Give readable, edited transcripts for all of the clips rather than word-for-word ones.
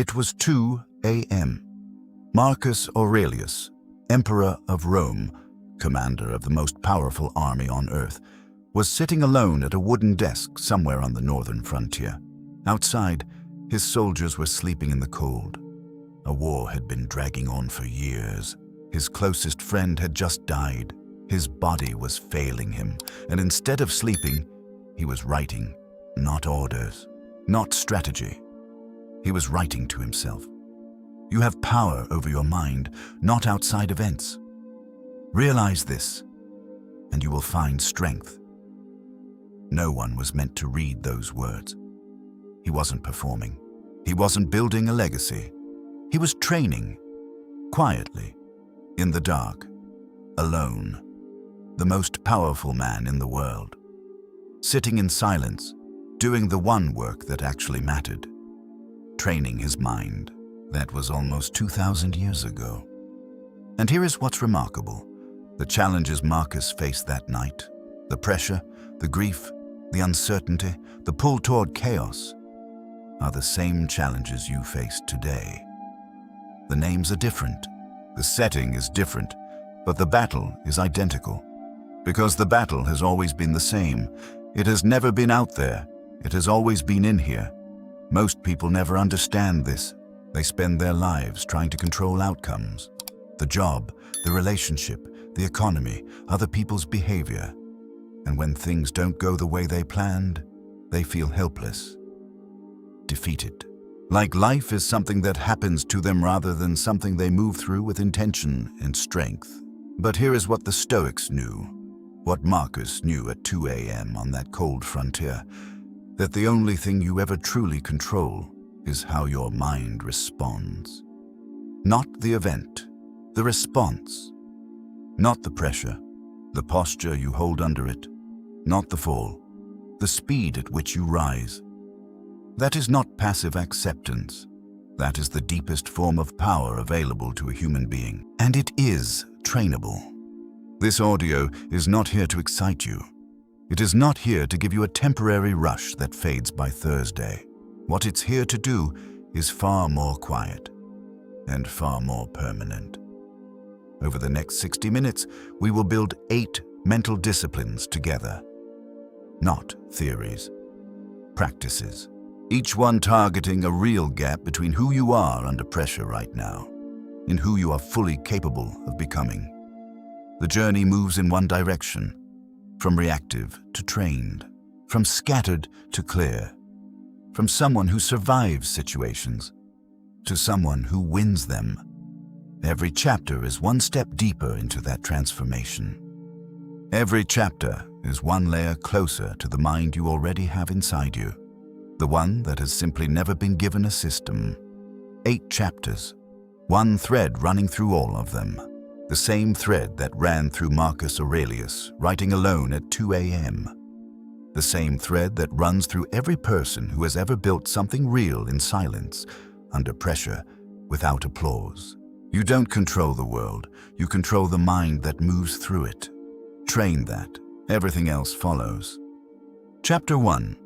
It was 2 a.m. Marcus Aurelius, Emperor of Rome, commander of the most powerful army on earth, was sitting alone at a wooden desk somewhere on the northern frontier. Outside, his soldiers were sleeping in the cold. A war had been dragging on for years. His closest friend had just died. His body was failing him, and instead of sleeping, he was writing, not orders, not strategy. He was writing to himself. You have power over your mind, not outside events. Realize this, and you will find strength. No one was meant to read those words. He wasn't performing. He wasn't building a legacy. He was training, quietly, in the dark, alone, the most powerful man in the world, sitting in silence, doing the one work that actually mattered, training his mind. That was almost 2,000 years ago. And here is what's remarkable. The challenges Marcus faced that night, the pressure, the grief, the uncertainty, the pull toward chaos, are the same challenges you face today. The names are different, the setting is different, but the battle is identical. Because the battle has always been the same. It has never been out there. It has always been in here. Most people never understand this. They spend their lives trying to control outcomes. The job, the relationship, the economy, other people's behavior. And when things don't go the way they planned, they feel helpless, defeated. Like life is something that happens to them rather than something they move through with intention and strength. But here is what the Stoics knew, what Marcus knew at 2 a.m. on that cold frontier, that the only thing you ever truly control is how your mind responds. Not the event, the response. Not the pressure, the posture you hold under it. Not the fall, the speed at which you rise. That is not passive acceptance. That is the deepest form of power available to a human being. And it is trainable. This audio is not here to excite you. It is not here to give you a temporary rush that fades by Thursday. What it's here to do is far more quiet and far more permanent. Over the next 60 minutes, we will build 8 mental disciplines together. Not theories, practices. Each one targeting a real gap between who you are under pressure right now and who you are fully capable of becoming. The journey moves in one direction, from reactive to trained, from scattered to clear, from someone who survives situations to someone who wins them. Every chapter is one step deeper into that transformation. Every chapter is one layer closer to the mind you already have inside you, the one that has simply never been given a system. 8 chapters, one thread running through all of them, the same thread that ran through Marcus Aurelius, writing alone at 2 a.m. The same thread that runs through every person who has ever built something real in silence, under pressure, without applause. You don't control the world, you control the mind that moves through it. Train that, everything else follows. Chapter 1.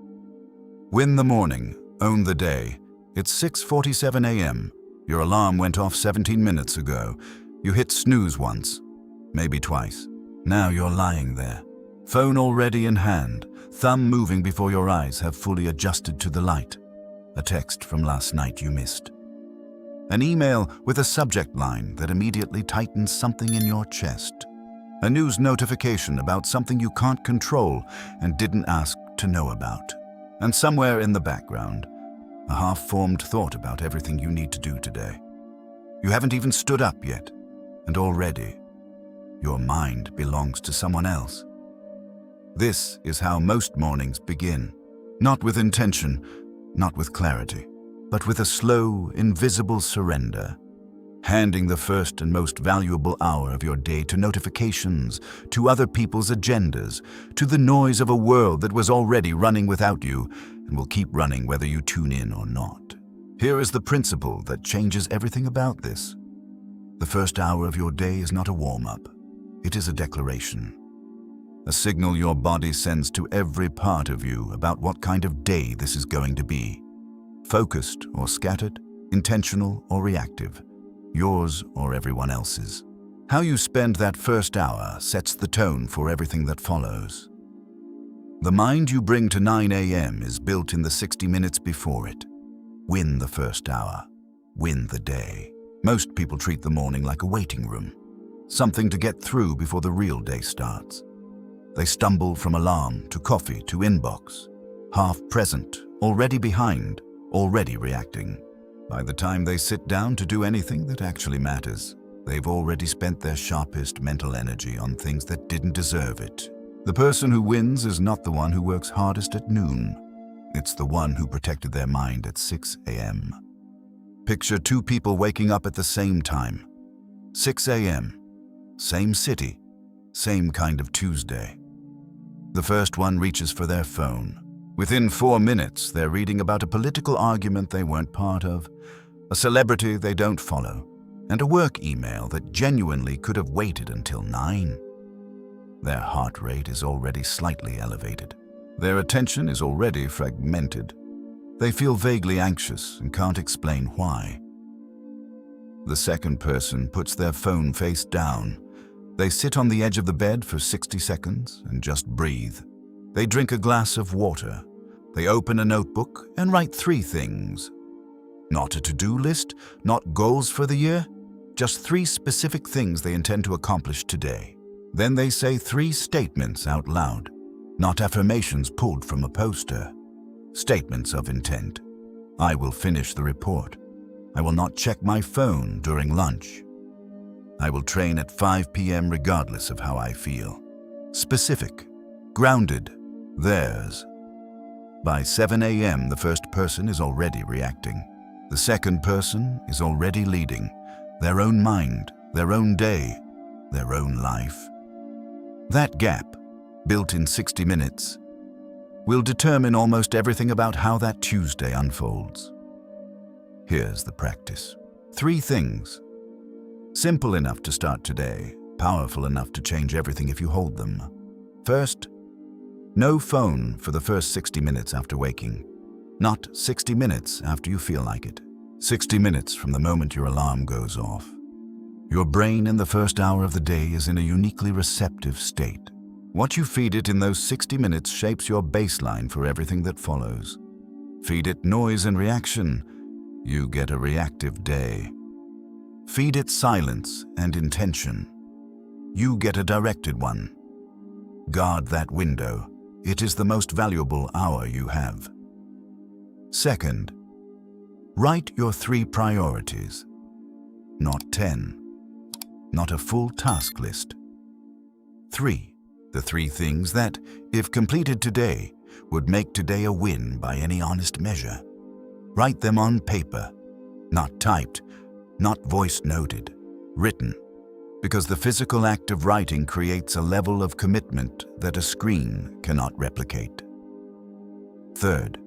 Win the morning, own the day. It's 6:47 a.m. Your alarm went off 17 minutes ago. You hit snooze once, maybe twice. Now you're lying there, phone already in hand, thumb moving before your eyes have fully adjusted to the light. A text from last night you missed. An email with a subject line that immediately tightens something in your chest. A news notification about something you can't control and didn't ask to know about. And somewhere in the background, a half-formed thought about everything you need to do today. You haven't even stood up yet, and already, your mind belongs to someone else. This is how most mornings begin. Not with intention, not with clarity, but with a slow, invisible surrender. Handing the first and most valuable hour of your day to notifications, to other people's agendas, to the noise of a world that was already running without you and will keep running whether you tune in or not. Here is the principle that changes everything about this. The first hour of your day is not a warm-up. It is a declaration. A signal your body sends to every part of you about what kind of day this is going to be. Focused or scattered, intentional or reactive, yours or everyone else's. How you spend that first hour sets the tone for everything that follows. The mind you bring to 9 a.m. is built in the 60 minutes before it. Win the first hour. Win the day. Most people treat the morning like a waiting room, something to get through before the real day starts. They stumble from alarm to coffee to inbox, half present, already behind, already reacting. By the time they sit down to do anything that actually matters, they've already spent their sharpest mental energy on things that didn't deserve it. The person who wins is not the one who works hardest at noon. It's the one who protected their mind at 6 a.m. Picture two people waking up at the same time. 6 a.m. Same city, same kind of Tuesday. The first one reaches for their phone. Within 4 minutes, they're reading about a political argument they weren't part of, a celebrity they don't follow, and a work email that genuinely could have waited until 9. Their heart rate is already slightly elevated. Their attention is already fragmented. They feel vaguely anxious and can't explain why. The second person puts their phone face down. They sit on the edge of the bed for 60 seconds and just breathe. They drink a glass of water. They open a notebook and write 3 things. Not a to-do list, not goals for the year, just 3 specific things they intend to accomplish today. Then they say 3 statements out loud, not affirmations pulled from a poster. Statements of intent. I will finish the report. I will not check my phone during lunch. I will train at 5 p.m. regardless of how I feel. Specific, grounded, theirs. By 7 a.m., the first person is already reacting. The second person is already leading. Their own mind, their own day, their own life. That gap, built in 60 minutes, will determine almost everything about how that Tuesday unfolds. Here's the practice. 3 things. Simple enough to start today, powerful enough to change everything if you hold them. First, no phone for the first 60 minutes after waking. Not 60 minutes after you feel like it. 60 minutes from the moment your alarm goes off. Your brain in the first hour of the day is in a uniquely receptive state. What you feed it in those 60 minutes shapes your baseline for everything that follows. Feed it noise and reaction, you get a reactive day. Feed it silence and intention, you get a directed one. Guard that window. It is the most valuable hour you have. Second, write your 3 priorities. Not 10. Not a full task list. 3. The 3 things that, if completed today, would make today a win by any honest measure. Write them on paper, not typed, not voice noted, written, because the physical act of writing creates a level of commitment that a screen cannot replicate. Third,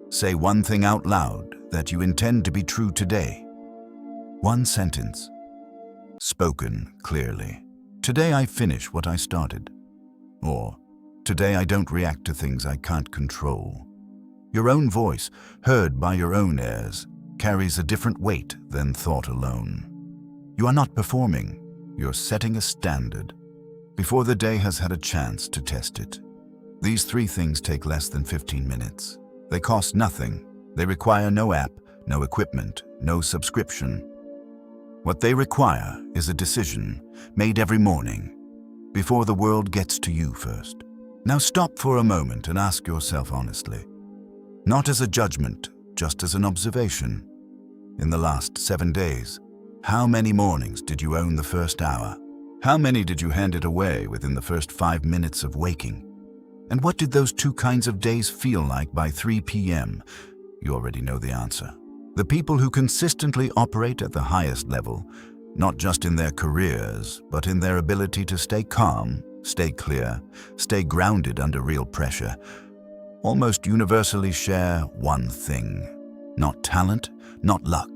say one thing out loud that you intend to be true today. 1 sentence, spoken clearly. Today I finish what I started. Or, today I don't react to things I can't control. Your own voice, heard by your own ears, carries a different weight than thought alone. You are not performing, you're setting a standard, before the day has had a chance to test it. These 3 things take less than 15 minutes. They cost nothing. They require no app, no equipment, no subscription. What they require is a decision made every morning, before the world gets to you first. Now stop for a moment and ask yourself honestly, not as a judgment, just as an observation. In the last 7 days, how many mornings did you own the first hour? How many did you hand it away within the first 5 minutes of waking? And what did those 2 kinds of days feel like by 3 p.m.? You already know the answer. The people who consistently operate at the highest level, not just in their careers, but in their ability to stay calm, stay clear, stay grounded under real pressure, almost universally share one thing. Not talent, not luck.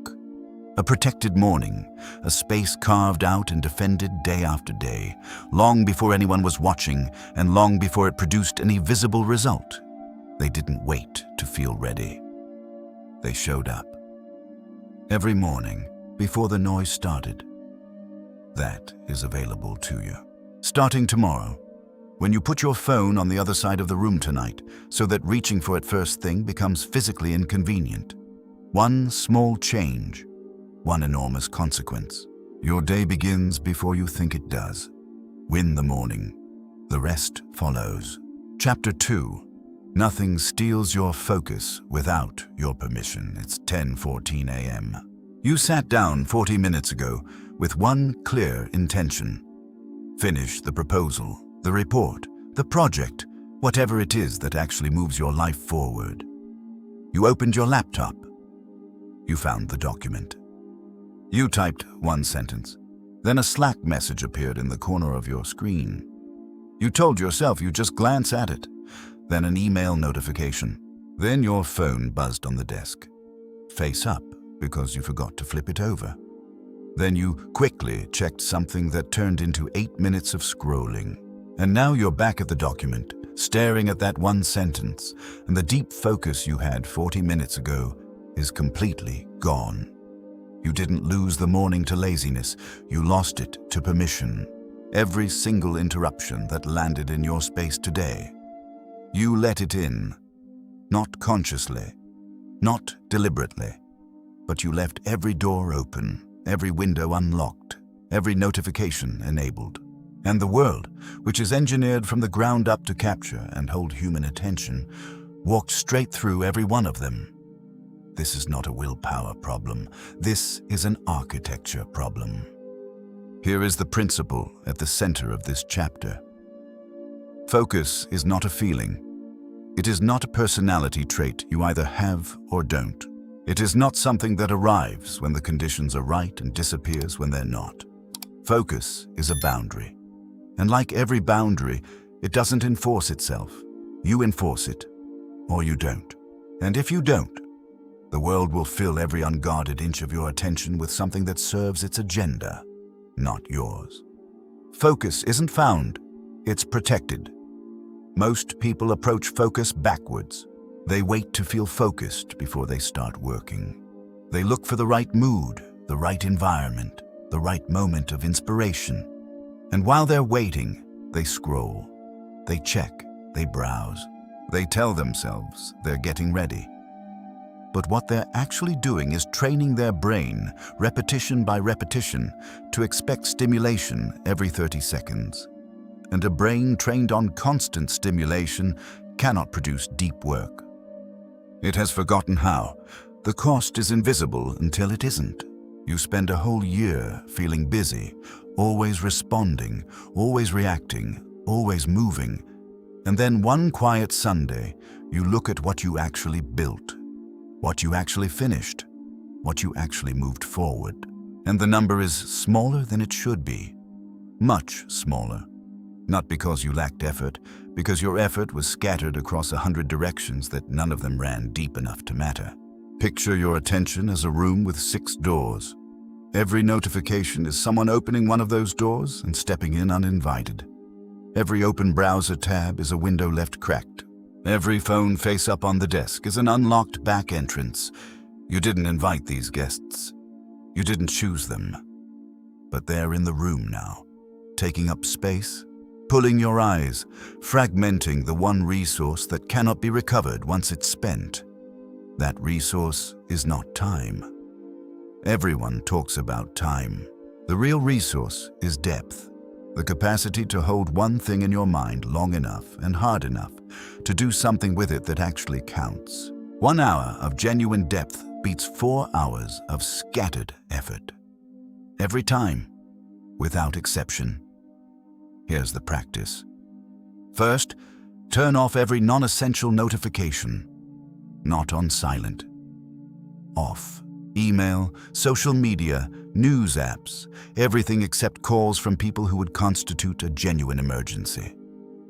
A protected morning, a space carved out and defended day after day, long before anyone was watching and long before it produced any visible result. They didn't wait to feel ready. They showed up. every morning before the noise started. That is available to you. Starting tomorrow, when you put your phone on the other side of the room tonight so that reaching for it first thing becomes physically inconvenient. One small change, one enormous consequence. Your day begins before you think it does. Win the morning. The rest follows. Chapter 2. Nothing steals your focus without your permission. It's 10:14 a.m. You sat down 40 minutes ago with one clear intention. Finish the proposal, the report, the project, whatever it is that actually moves your life forward. You opened your laptop. You found the document. You typed one sentence. Then a Slack message appeared in the corner of your screen. You told yourself you'd just glance at it. Then an email notification. Then your phone buzzed on the desk. Face up, because you forgot to flip it over. Then you quickly checked something that turned into 8 minutes of scrolling. And now you're back at the document, staring at that one sentence, and the deep focus you had 40 minutes ago is completely gone. You didn't lose the morning to laziness, you lost it to permission. Every single interruption that landed in your space today, you let it in. Not consciously, not deliberately, but you left every door open, every window unlocked, every notification enabled. And the world, which is engineered from the ground up to capture and hold human attention, walked straight through every one of them. This is not a willpower problem. This is an architecture problem. Here is the principle at the center of this chapter. Focus is not a feeling. It is not a personality trait you either have or don't. It is not something that arrives when the conditions are right and disappears when they're not. Focus is a boundary. And like every boundary, it doesn't enforce itself. You enforce it, or you don't. And if you don't, the world will fill every unguarded inch of your attention with something that serves its agenda, not yours. Focus isn't found, it's protected. Most people approach focus backwards. They wait to feel focused before they start working. They look for the right mood, the right environment, the right moment of inspiration. And while they're waiting, they scroll, they check, they browse. They tell themselves they're getting ready. But what they're actually doing is training their brain, repetition by repetition, to expect stimulation every 30 seconds. And a brain trained on constant stimulation cannot produce deep work. It has forgotten how. The cost is invisible until it isn't. You spend a whole year feeling busy, always responding, always reacting, always moving. And then one quiet Sunday, you look at what you actually built, what you actually finished, what you actually moved forward. And the number is smaller than it should be. Much smaller. Not because you lacked effort, because your effort was scattered across 100 directions that none of them ran deep enough to matter. Picture your attention as a room with 6 doors. Every notification is someone opening one of those doors and stepping in uninvited. Every open browser tab is a window left cracked. Every phone face up on the desk is an unlocked back entrance. You didn't invite these guests. You didn't choose them. But they're in the room now, taking up space, pulling your eyes, fragmenting the one resource that cannot be recovered once it's spent. That resource is not time. Everyone talks about time. The real resource is depth, the capacity to hold one thing in your mind long enough and hard enough to do something with it that actually counts. 1 hour of genuine depth beats 4 hours of scattered effort. Every time, without exception. Here's the practice. First, turn off every non-essential notification. Not on silent. Off. Email, social media, news apps, everything except calls from people who would constitute a genuine emergency.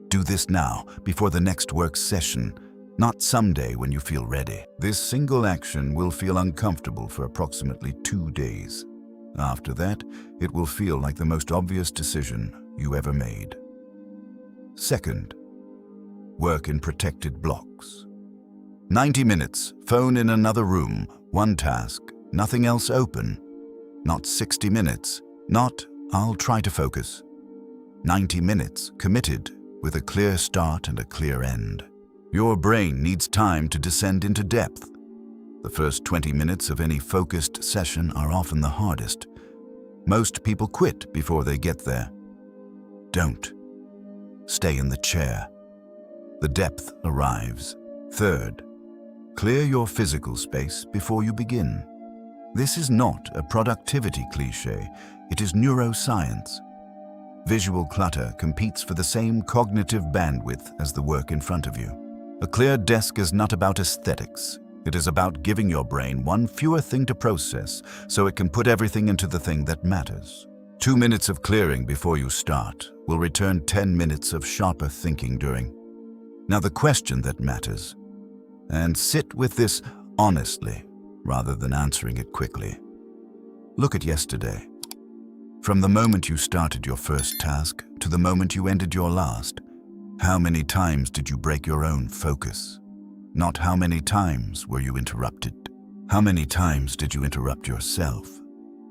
Do this now, before the next work session, not someday when you feel ready. This single action will feel uncomfortable for approximately 2 days. After that, it will feel like the most obvious decision you ever made. Second, work in protected blocks. 90 minutes, phone in another room, one task, nothing else open. Not 60 minutes, not "I'll try to focus." 90 minutes committed with a clear start and a clear end. Your brain needs time to descend into depth. The first 20 minutes of any focused session are often the hardest. Most people quit before they get there. Don't. Stay in the chair. The depth arrives. Third, clear your physical space before you begin. This is not a productivity cliché, it is neuroscience. Visual clutter competes for the same cognitive bandwidth as the work in front of you. A clear desk is not about aesthetics. It is about giving your brain one fewer thing to process so it can put everything into the thing that matters. 2 minutes of clearing before you start will return 10 minutes of sharper thinking during. Now the question that matters, and sit with this honestly rather than answering it quickly. Look at yesterday. From the moment you started your first task to the moment you ended your last, how many times did you break your own focus? Not how many times were you interrupted. How many times did you interrupt yourself?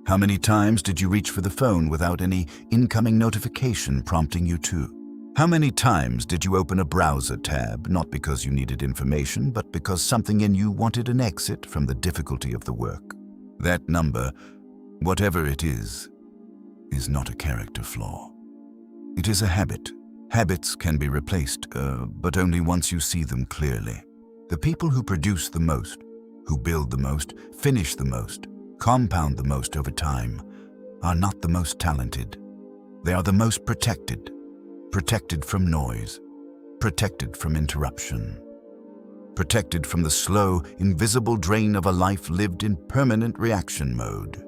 How many times did you reach for the phone without any incoming notification prompting you to? How many times did you open a browser tab, not because you needed information, but because something in you wanted an exit from the difficulty of the work? That number, whatever it is not a character flaw. It is a habit. Habits can be replaced, but only once you see them clearly. The people who produce the most, who build the most, finish the most, compound the most over time, are not the most talented. They are the most protected. Protected from noise, protected from interruption, protected from the slow, invisible drain of a life lived in permanent reaction mode.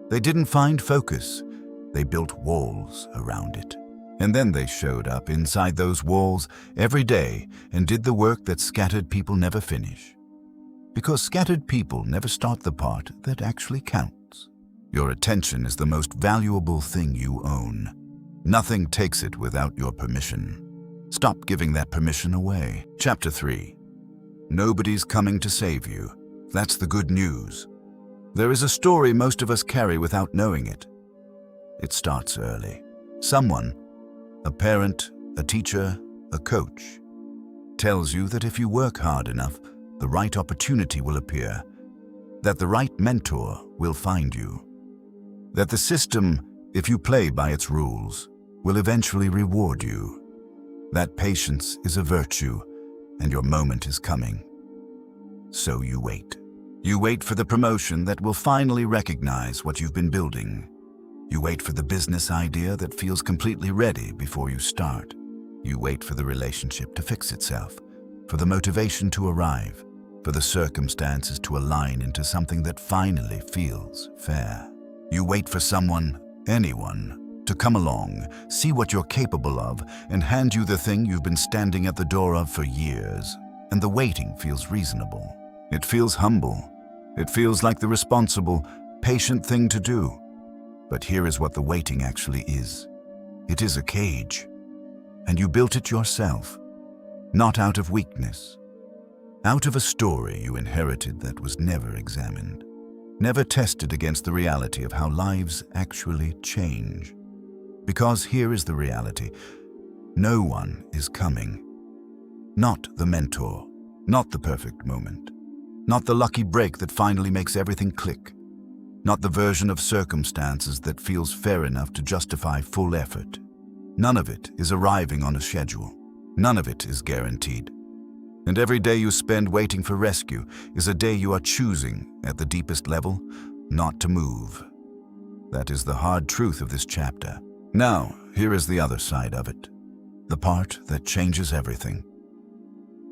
They didn't find focus, they built walls around it. And then they showed up inside those walls every day and did the work that scattered people never finish. Because scattered people never start the part that actually counts. Your attention is the most valuable thing you own. Nothing takes it without your permission. Stop giving that permission away. Chapter 3. Nobody's coming to save you. That's the good news. There is a story most of us carry without knowing it. It starts early. Someone, a parent, a teacher, a coach, tells you that if you work hard enough, the right opportunity will appear, that the right mentor will find you, that the system, if you play by its rules, will eventually reward you. That patience is a virtue, and your moment is coming. So you wait. You wait for the promotion that will finally recognize what you've been building. You wait for the business idea that feels completely ready before you start. You wait for the relationship to fix itself, for the motivation to arrive, for the circumstances to align into something that finally feels fair. You wait for someone, anyone, to come along, see what you're capable of, and hand you the thing you've been standing at the door of for years. And the waiting feels reasonable. It feels humble. It feels like the responsible, patient thing to do. But here is what the waiting actually is. It is a cage. And you built it yourself. Not out of weakness. Out of a story you inherited that was never examined. Never tested against the reality of how lives actually change. Because here is the reality. No one is coming. Not the mentor. Not the perfect moment. Not the lucky break that finally makes everything click. Not the version of circumstances that feels fair enough to justify full effort. None of it is arriving on a schedule. None of it is guaranteed. And every day you spend waiting for rescue is a day you are choosing, at the deepest level, not to move. That is the hard truth of this chapter. Now, here is the other side of it. The part that changes everything.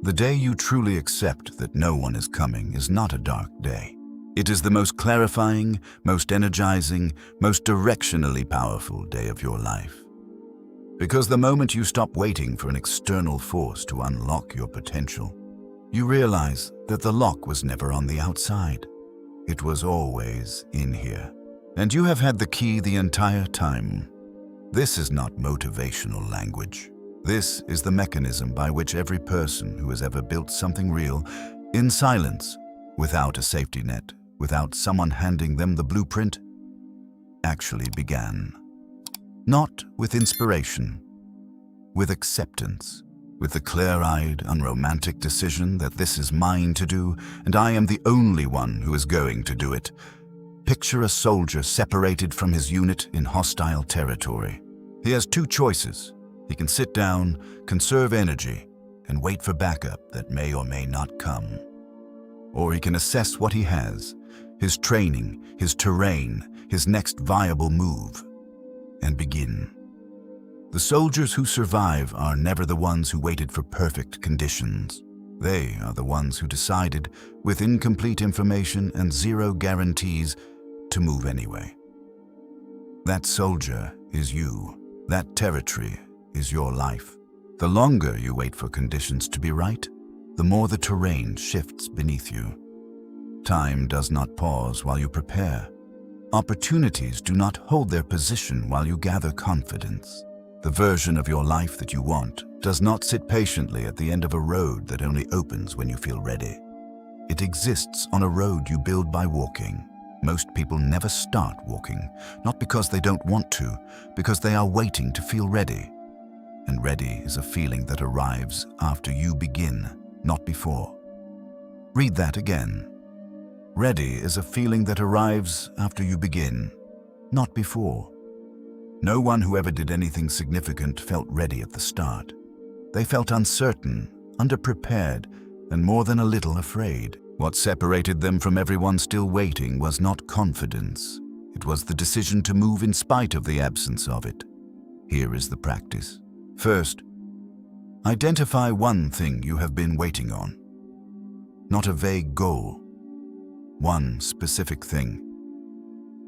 The day you truly accept that no one is coming is not a dark day. It is the most clarifying, most energizing, most directionally powerful day of your life. Because the moment you stop waiting for an external force to unlock your potential, you realize that the lock was never on the outside. It was always in here. And you have had the key the entire time. This is not motivational language. This is the mechanism by which every person who has ever built something real, in silence, without a safety net, without someone handing them the blueprint, actually began. Not with inspiration, with acceptance, with the clear-eyed, unromantic decision that this is mine to do and I am the only one who is going to do it. Picture a soldier separated from his unit in hostile territory. He has two choices. He can sit down, conserve energy, and wait for backup that may or may not come. Or he can assess what he has, his training, his terrain, his next viable move, and begin. The soldiers who survive are never the ones who waited for perfect conditions. They are the ones who decided, with incomplete information and zero guarantees, to move anyway. That soldier is you. That territory is your life. The longer you wait for conditions to be right, the more the terrain shifts beneath you. Time does not pause while you prepare. Opportunities do not hold their position while you gather confidence. The version of your life that you want does not sit patiently at the end of a road that only opens when you feel ready. It exists on a road you build by walking. Most people never start walking, not because they don't want to, because they are waiting to feel ready. And ready is a feeling that arrives after you begin, not before. Read that again. Ready is a feeling that arrives after you begin, not before. No one who ever did anything significant felt ready at the start. They felt uncertain, underprepared, and more than a little afraid. What separated them from everyone still waiting was not confidence. It was the decision to move in spite of the absence of it. Here is the practice. First, identify one thing you have been waiting on. Not a vague goal. One specific thing.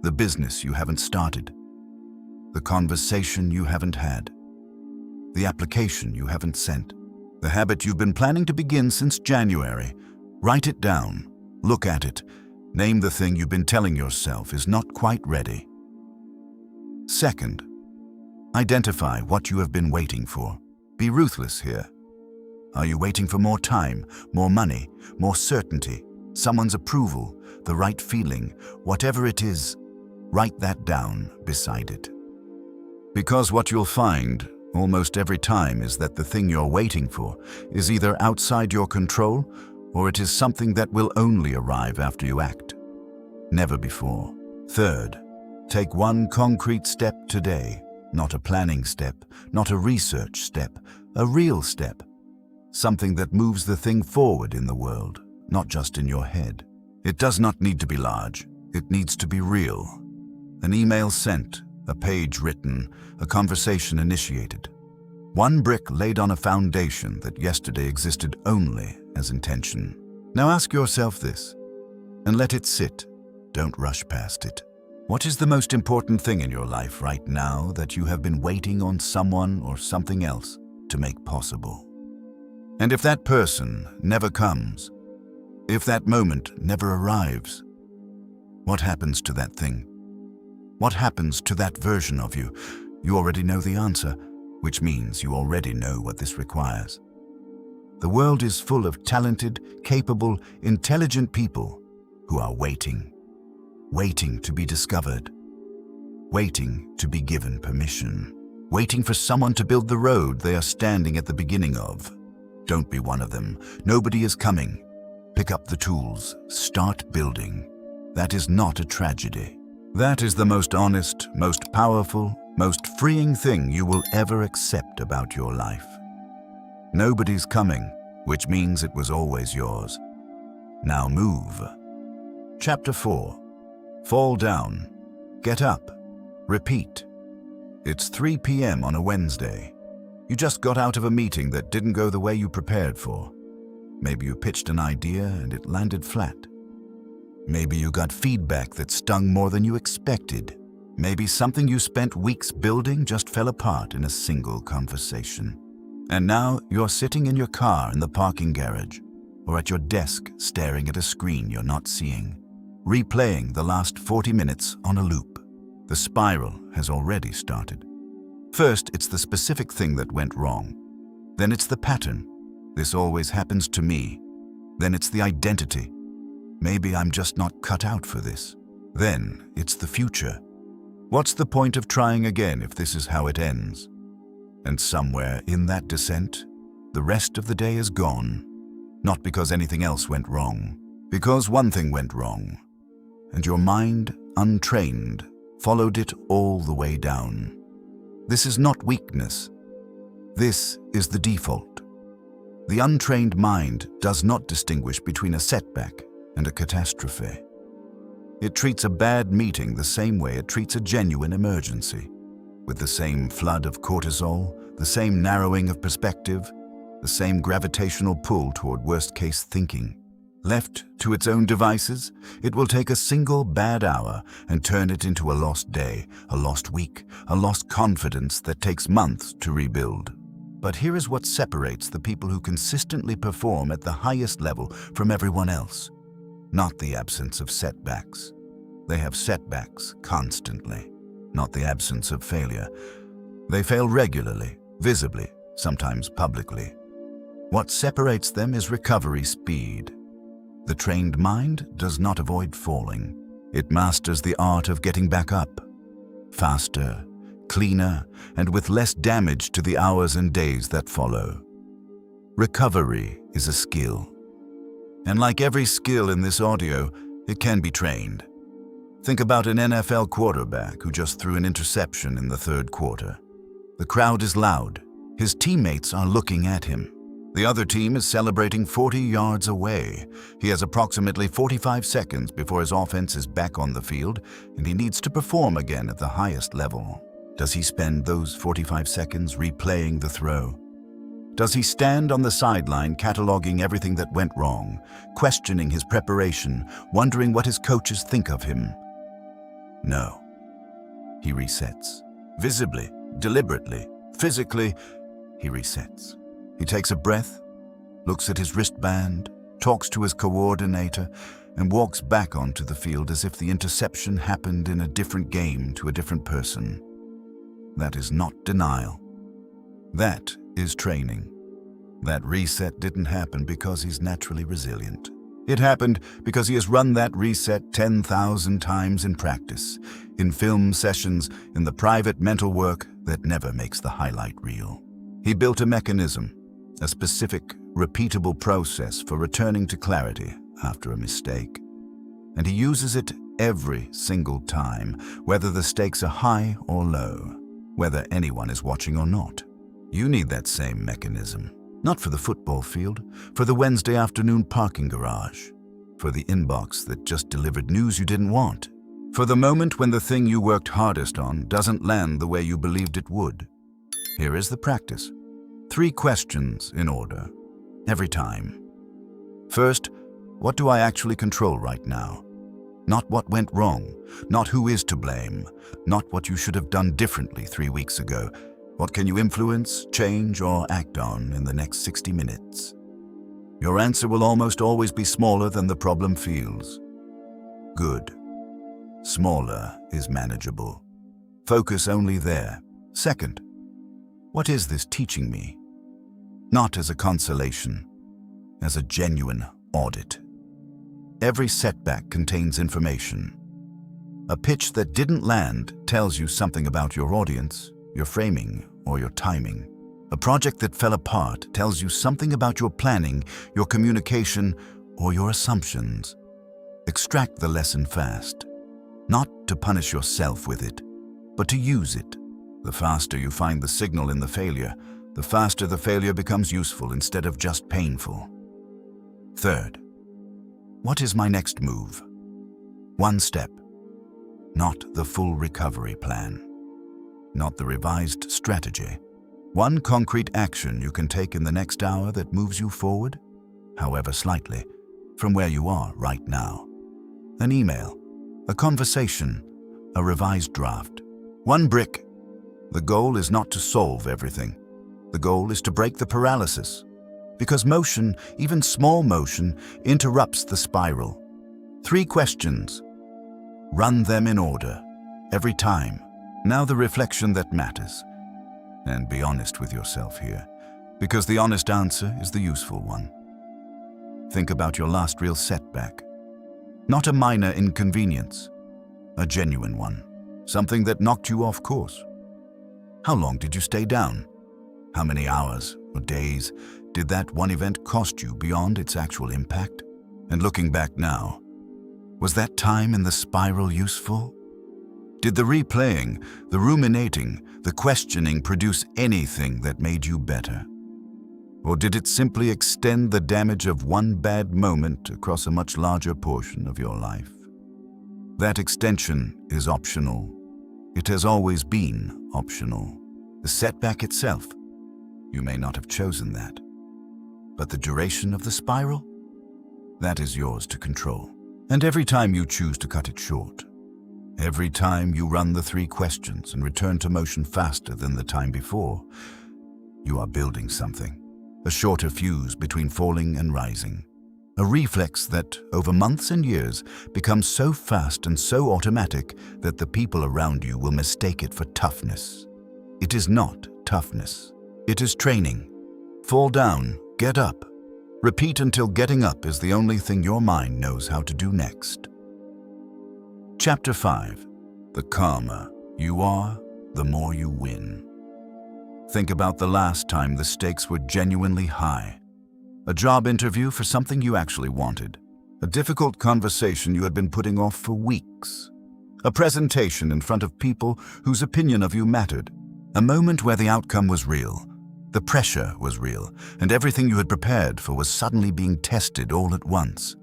The business you haven't started. The conversation you haven't had. The application you haven't sent. The habit you've been planning to begin since January. Write it down. Look at it. Name the thing you've been telling yourself is not quite ready. Second, identify what you have been waiting for. Be ruthless here. Are you waiting for more time, more money, more certainty, someone's approval, the right feeling, whatever it is? Write that down beside it. Because what you'll find almost every time is that the thing you're waiting for is either outside your control or it is something that will only arrive after you act, never before. Third, take one concrete step today, not a planning step, not a research step, a real step. Something that moves the thing forward in the world, not just in your head. It does not need to be large. It needs to be real. An email sent, a page written, a conversation initiated. One brick laid on a foundation that yesterday existed only as intention. Now ask yourself this, and let it sit. Don't rush past it. What is the most important thing in your life right now that you have been waiting on someone or something else to make possible? And if that person never comes, if that moment never arrives, what happens to that thing? What happens to that version of you? You already know the answer, which means you already know what this requires. The world is full of talented, capable, intelligent people who are waiting to be discovered, waiting to be given permission, waiting for someone to build the road they are standing at the beginning of. Don't be one of them. Nobody is coming. Pick up the tools. Start building. That is not a tragedy. That is the most honest, most powerful, most freeing thing you will ever accept about your life. Nobody's coming, which means it was always yours. Now move. Chapter 4. Fall down. Get up. Repeat. It's 3 p.m. on a Wednesday. You just got out of a meeting that didn't go the way you prepared for. Maybe you pitched an idea and it landed flat. Maybe you got feedback that stung more than you expected. Maybe something you spent weeks building just fell apart in a single conversation. And now you're sitting in your car in the parking garage, or at your desk staring at a screen you're not seeing, replaying the last 40 minutes on a loop. The spiral has already started. First, it's the specific thing that went wrong. Then it's the pattern. This always happens to me. Then it's the identity. Maybe I'm just not cut out for this. Then it's the future. What's the point of trying again if this is how it ends? And somewhere in that descent, the rest of the day is gone. Not because anything else went wrong, because one thing went wrong. And your mind, untrained, followed it all the way down. This is not weakness. This is the default. The untrained mind does not distinguish between a setback and a catastrophe. It treats a bad meeting the same way it treats a genuine emergency, with the same flood of cortisol, the same narrowing of perspective, the same gravitational pull toward worst-case thinking. Left to its own devices, it will take a single bad hour and turn it into a lost day, a lost week, a lost confidence that takes months to rebuild. But here is what separates the people who consistently perform at the highest level from everyone else. Not the absence of setbacks. They have setbacks constantly, not the absence of failure. They fail regularly, visibly, sometimes publicly. What separates them is recovery speed. The trained mind does not avoid falling. It masters the art of getting back up, faster, cleaner, and with less damage to the hours and days that follow. Recovery is a skill. And like every skill in this audio, it can be trained. Think about an NFL quarterback who just threw an interception in the third quarter. The crowd is loud. His teammates are looking at him. The other team is celebrating 40 yards away. He has approximately 45 seconds before his offense is back on the field, and he needs to perform again at the highest level. Does he spend those 45 seconds replaying the throw? Does he stand on the sideline cataloging everything that went wrong, questioning his preparation, wondering what his coaches think of him? No. He resets. Visibly, deliberately, physically, he resets. He takes a breath, looks at his wristband, talks to his coordinator, and walks back onto the field as if the interception happened in a different game to a different person. That is not denial. That is training. That reset didn't happen because he's naturally resilient. It happened because he has run that reset 10,000 times in practice, in film sessions, in the private mental work that never makes the highlight reel. He built a mechanism, a specific, repeatable process for returning to clarity after a mistake. And he uses it every single time, whether the stakes are high or low, whether anyone is watching or not. You need that same mechanism, not for the football field, for the Wednesday afternoon parking garage, for the inbox that just delivered news you didn't want, for the moment when the thing you worked hardest on doesn't land the way you believed it would. Here is the practice. 3 questions in order, every time. First, what do I actually control right now? Not what went wrong, not who is to blame, not what you should have done differently 3 weeks ago. What can you influence, change, or act on in the next 60 minutes? Your answer will almost always be smaller than the problem feels. Good. Smaller is manageable. Focus only there. Second, what is this teaching me? Not as a consolation, as a genuine audit. Every setback contains information. A pitch that didn't land tells you something about your audience, your framing, or your timing. A project that fell apart tells you something about your planning, your communication, or your assumptions. Extract the lesson fast, not to punish yourself with it, but to use it. The faster you find the signal in the failure, the faster the failure becomes useful instead of just painful. Third, what is my next move? 1 step, not the full recovery plan, not the revised strategy. 1 concrete action you can take in the next hour that moves you forward, however slightly, from where you are right now. An email, a conversation, a revised draft. 1 brick. The goal is not to solve everything. The goal is to break the paralysis, because motion, even small motion, interrupts the spiral. 3 questions. Run them in order, every time. Now the reflection that matters. And be honest with yourself here, because the honest answer is the useful one. Think about your last real setback. Not a minor inconvenience, a genuine one, something that knocked you off course. How long did you stay down? How many hours or days did that one event cost you beyond its actual impact? And looking back now, was that time in the spiral useful? Did the replaying, the ruminating, the questioning produce anything that made you better? Or did it simply extend the damage of one bad moment across a much larger portion of your life? That extension is optional. It has always been optional. The setback itself, you may not have chosen that. But the duration of the spiral? That is yours to control. And every time you choose to cut it short, every time you run the 3 questions and return to motion faster than the time before, you are building something. A shorter fuse between falling and rising. A reflex that, over months and years, becomes so fast and so automatic that the people around you will mistake it for toughness. It is not toughness. It is training. Fall down, get up. Repeat until getting up is the only thing your mind knows how to do next. Chapter 5. The calmer you are, the more you win. Think about the last time the stakes were genuinely high. A job interview for something you actually wanted. A difficult conversation you had been putting off for weeks. A presentation in front of people whose opinion of you mattered. A moment where the outcome was real. The pressure was real, and everything you had prepared for was suddenly being tested all at once.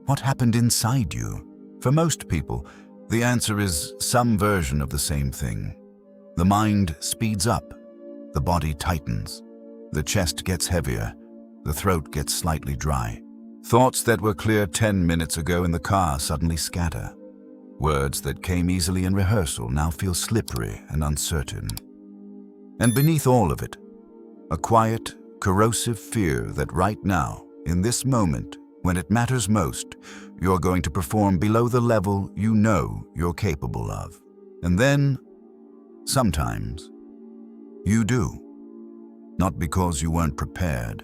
What happened inside you? For most people, the answer is some version of the same thing. The mind speeds up. The body tightens. The chest gets heavier. The throat gets slightly dry. Thoughts that were clear 10 minutes ago in the car suddenly scatter. Words that came easily in rehearsal now feel slippery and uncertain. And beneath all of it, a quiet, corrosive fear that right now, in this moment, when it matters most, you're going to perform below the level you know you're capable of. And then, sometimes, you do. Not because you weren't prepared,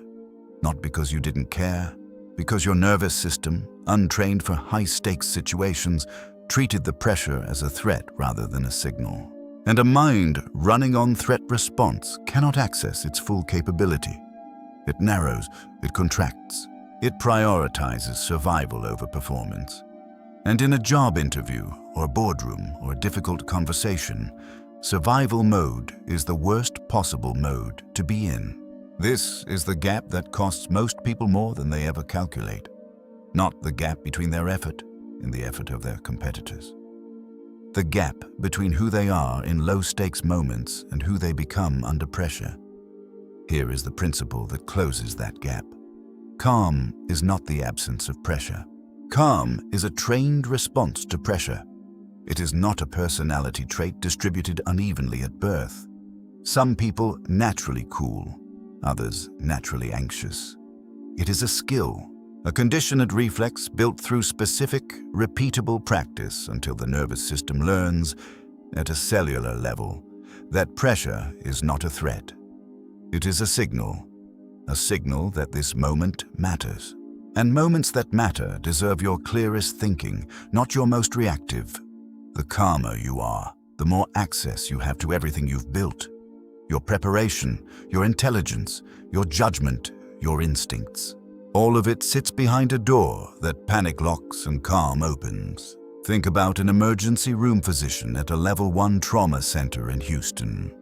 not because you didn't care, because your nervous system, untrained for high-stakes situations, treated the pressure as a threat rather than a signal. And a mind running on threat response cannot access its full capability. It narrows, it contracts, it prioritizes survival over performance. And in a job interview, or boardroom, or difficult conversation, survival mode is the worst possible mode to be in. This is the gap that costs most people more than they ever calculate, not the gap between their effort and the effort of their competitors. The gap between who they are in low-stakes moments and who they become under pressure. Here is the principle that closes that gap. Calm is not the absence of pressure. Calm is a trained response to pressure. It is not a personality trait distributed unevenly at birth. Some people naturally cool, others naturally anxious. It is a skill, a conditioned reflex built through specific, repeatable practice until the nervous system learns, at a cellular level, that pressure is not a threat. It is a signal that this moment matters. And moments that matter deserve your clearest thinking, not your most reactive. The calmer you are, the more access you have to everything you've built. Your preparation, your intelligence, your judgment, your instincts. All of it sits behind a door that panic locks and calm opens. Think about an emergency room physician at a level 1 trauma center in Houston.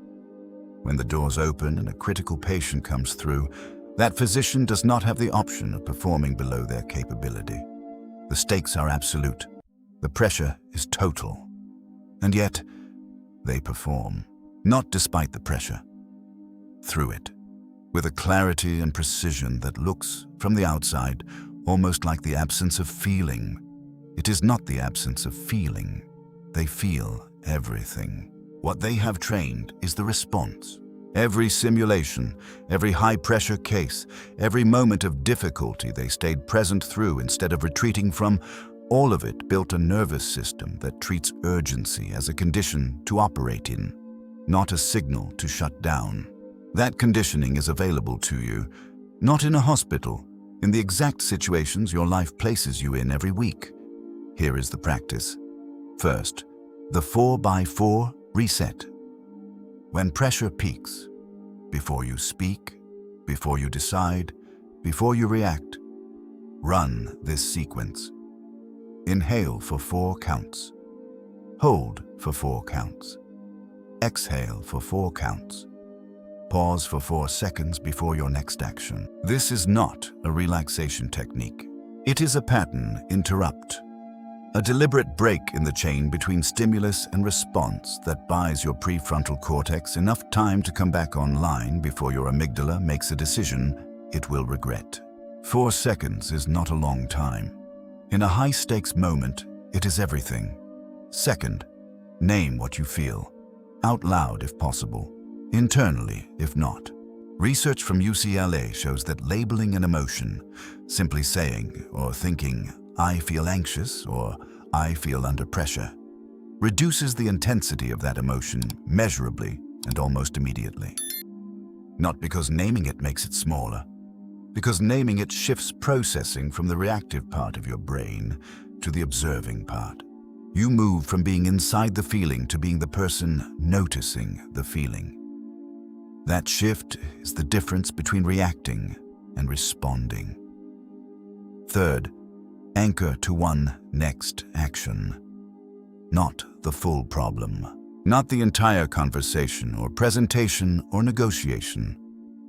When the doors open and a critical patient comes through, that physician does not have the option of performing below their capability. The stakes are absolute. The pressure is total. And yet, they perform, not despite the pressure, through it. With a clarity and precision that looks, from the outside, almost like the absence of feeling. It is not the absence of feeling. They feel everything. What they have trained is the response. Every simulation, every high-pressure case, every moment of difficulty they stayed present through instead of retreating from, all of it built a nervous system that treats urgency as a condition to operate in, not a signal to shut down. That conditioning is available to you, not in a hospital, in the exact situations your life places you in every week, Here is the practice. First, the 4x4 reset. When pressure peaks, before you speak, before you decide, before you react, run this sequence. Inhale for 4 counts. Hold for 4 counts. Exhale for 4 counts. Pause for 4 seconds before your next action. This is not a relaxation technique. It is a pattern interrupt. A deliberate break in the chain between stimulus and response that buys your prefrontal cortex enough time to come back online before your amygdala makes a decision it will regret. 4 seconds is not a long time. In a high-stakes moment, it is everything. Second, name what you feel. Out loud if possible. Internally if not. Research from UCLA shows that labeling an emotion, simply saying or thinking, "I feel anxious" or "I feel under pressure," reduces the intensity of that emotion measurably and almost immediately. Not because naming it makes it smaller, because naming it shifts processing from the reactive part of your brain to the observing part. You move from being inside the feeling to being the person noticing the feeling. That shift is the difference between reacting and responding. Third, anchor to one next action. Not the full problem. Not the entire conversation or presentation or negotiation.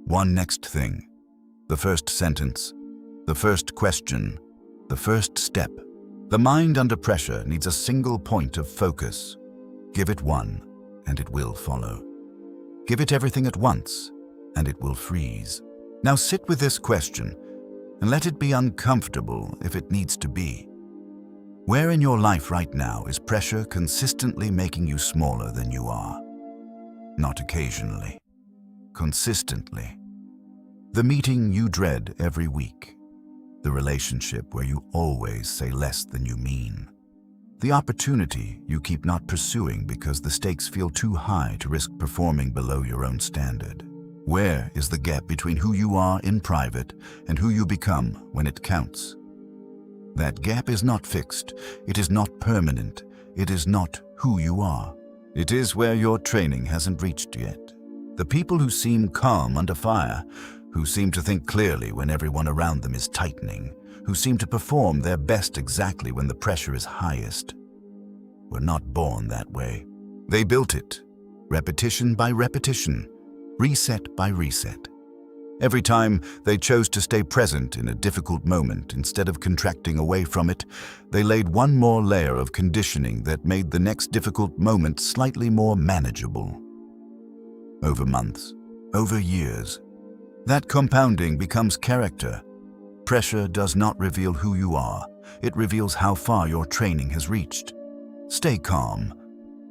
One next thing. The first sentence. The first question. The first step. The mind under pressure needs a single point of focus. Give it one, and it will follow. Give it everything at once, and it will freeze. Now sit with this question, and let it be uncomfortable if it needs to be. Where in your life right now is pressure consistently making you smaller than you are? Not occasionally. Consistently. The meeting you dread every week. The relationship where you always say less than you mean. The opportunity you keep not pursuing because the stakes feel too high to risk performing below your own standard. Where is the gap between who you are in private and who you become when it counts? That gap is not fixed. It is not permanent. It is not who you are. It is where your training hasn't reached yet. The people who seem calm under fire, who seem to think clearly when everyone around them is tightening, who seem to perform their best exactly when the pressure is highest, were not born that way. They built it, repetition by repetition, reset by reset. Every time they chose to stay present in a difficult moment instead of contracting away from it, they laid one more layer of conditioning that made the next difficult moment slightly more manageable. Over months, over years, that compounding becomes character. Pressure does not reveal who you are. It reveals how far your training has reached. Stay calm,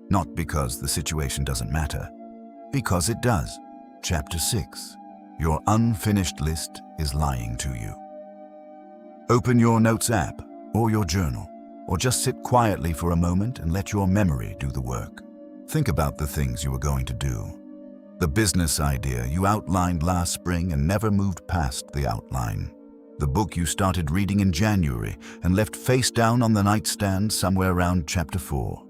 not because the situation doesn't matter, because it does. Chapter 6. Your unfinished list is lying to you. Open your notes app or your journal, or just sit quietly for a moment and let your memory do the work. Think about the things you were going to do. The business idea you outlined last spring and never moved past the outline. The book you started reading in January and left face down on the nightstand somewhere around chapter 4.